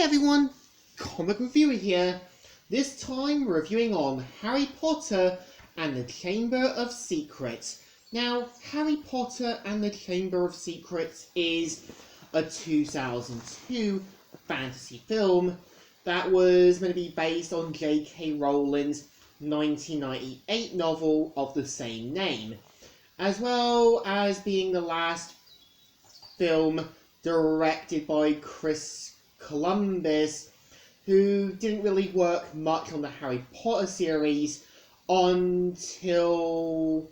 everyone, Comic Reviewer here. This time we're reviewing on Harry Potter and the Chamber of Secrets. Now, Harry Potter and the Chamber of Secrets is a 2002 fantasy film that was meant to be based on J.K. Rowling's 1998 novel of the same name, as well as being the last film directed by Chris Columbus, who didn't really work much on the Harry Potter series until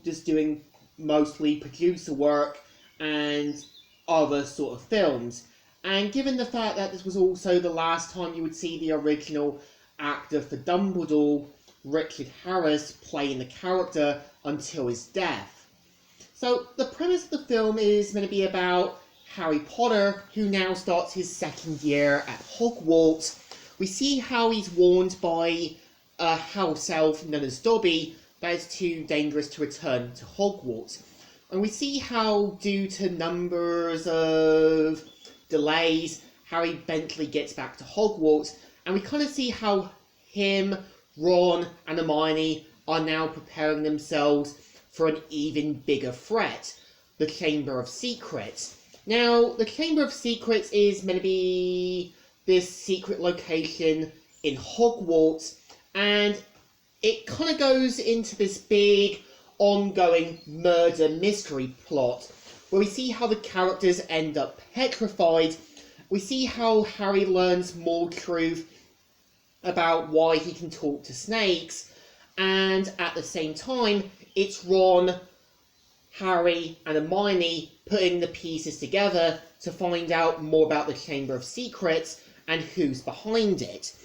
just doing mostly producer work and other sort of films. And given the fact that this was also the last time you would see the original actor for Dumbledore, Richard Harris, playing the character until his death. So the premise of the film is meant to be about Harry Potter, who now starts his second year at Hogwarts. We see how he's warned by a house elf known as Dobby that it's too dangerous to return to Hogwarts. And we see how, due to numbers of delays, Harry eventually gets back to Hogwarts, and we kind of see how him, Ron, and Hermione are now preparing themselves for an even bigger threat, the Chamber of Secrets. Now, the Chamber of Secrets is meant to be this secret location in Hogwarts, and it kind of goes into this big, ongoing murder mystery plot, where we see how the characters end up petrified. We see how Harry learns more truth about why he can talk to snakes, and at the same time, it's Ron, Harry, and Hermione putting the pieces together to find out more about the Chamber of Secrets and who's behind it.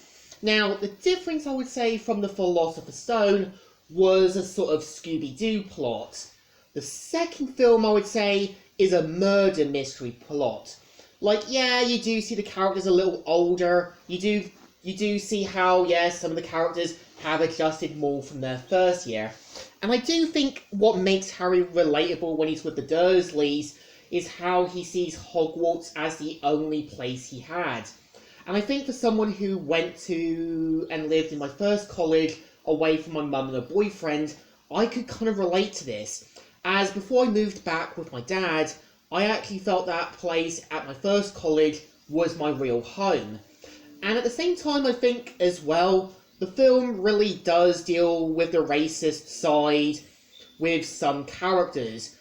Now, the difference, I would say, from the Philosopher's Stone was a sort of Scooby-Doo plot. The second film, I would say, is a murder mystery plot. Like, yeah, you do see the characters a little older. You do see how, yes, some of the characters have adjusted more from their first year. And I do think what makes Harry relatable when he's with the Dursleys is how he sees Hogwarts as the only place he had. And I think for someone who went to and lived in my first college away from my mum and her boyfriend, I could kind of relate to this. As before I moved back with my dad, I actually felt that place at my first college was my real home. And at the same time, I think as well, the film really does deal with the racist side with some characters.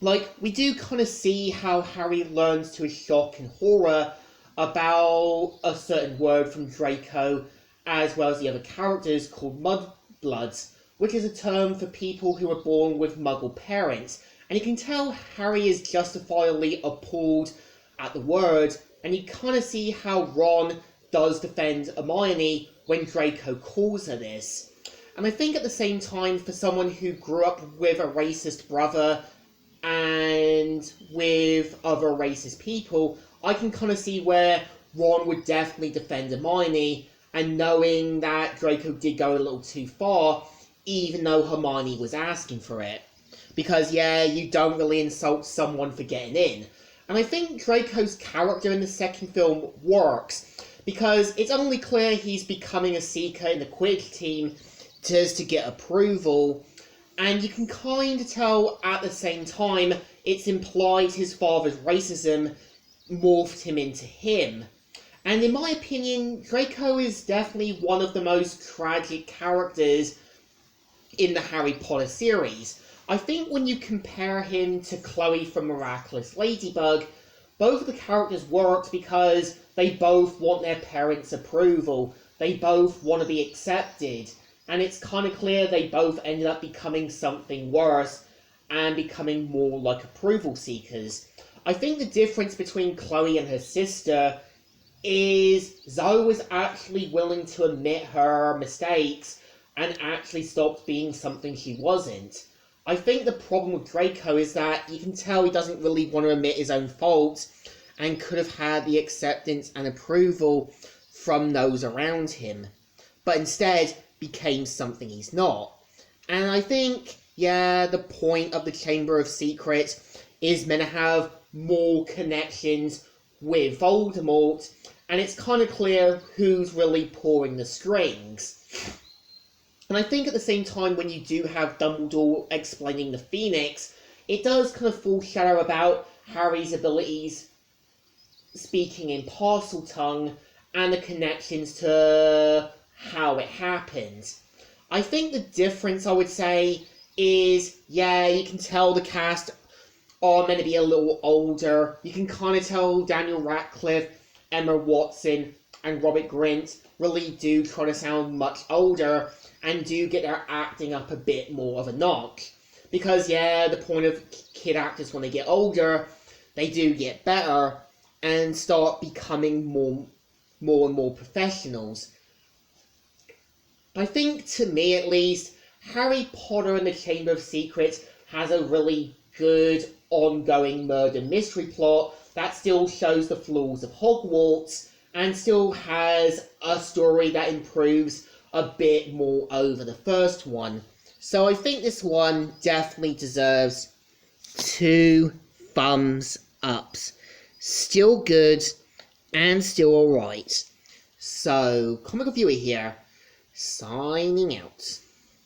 Like, we do kind of see how Harry learns to his shock and horror about a certain word from Draco, as well as the other characters, called mudbloods, which is a term for people who are born with muggle parents. And you can tell Harry is justifiably appalled at the word, and you kind of see how Ron does defend Hermione when Draco calls her this. And I think at the same time, for someone who grew up with a racist brother and with other racist people, I can kind of see where Ron would definitely defend Hermione, and knowing that Draco did go a little too far, even though Hermione was asking for it. Because, yeah, you don't really insult someone for getting in. And I think Draco's character in the second film works, because it's only clear he's becoming a seeker in the Quidditch team just to get approval, and you can kind of tell at the same time it's implied his father's racism morphed him into him. And in my opinion, Draco is definitely one of the most tragic characters in the Harry Potter series. I think when you compare him to Chloe from Miraculous Ladybug, both of the characters worked because they both want their parents' approval. They both want to be accepted. And it's kind of clear they both ended up becoming something worse and becoming more like approval seekers. I think the difference between Chloe and her sister is Zoe was actually willing to admit her mistakes and actually stopped being something she wasn't. I think the problem with Draco is that you can tell he doesn't really want to admit his own faults and could have had the acceptance and approval from those around him, but instead became something he's not. And I think, yeah, the point of the Chamber of Secrets is meant to have more connections with Voldemort, and it's kind of clear who's really pulling the strings. And I think at the same time, when you do have Dumbledore explaining the Phoenix, it does kind of foreshadow about Harry's abilities speaking in Parseltongue and the connections to how it happened. I think the difference, I would say, is, yeah, you can tell the cast are meant to be a little older. You can kind of tell Daniel Radcliffe, Emma Watson, and Robert Grint really do try to sound much older and do get their acting up a bit more of a notch. Because, yeah, the point of kid actors when they get older, they do get better and start becoming more and more professionals. I think, to me at least, Harry Potter and the Chamber of Secrets has a really good ongoing murder mystery plot that still shows the flaws of Hogwarts and still has a story that improves a bit more over the first one. So I think this one definitely deserves 2 thumbs ups. Still good and still alright. So, Comic Reviewer here, signing out.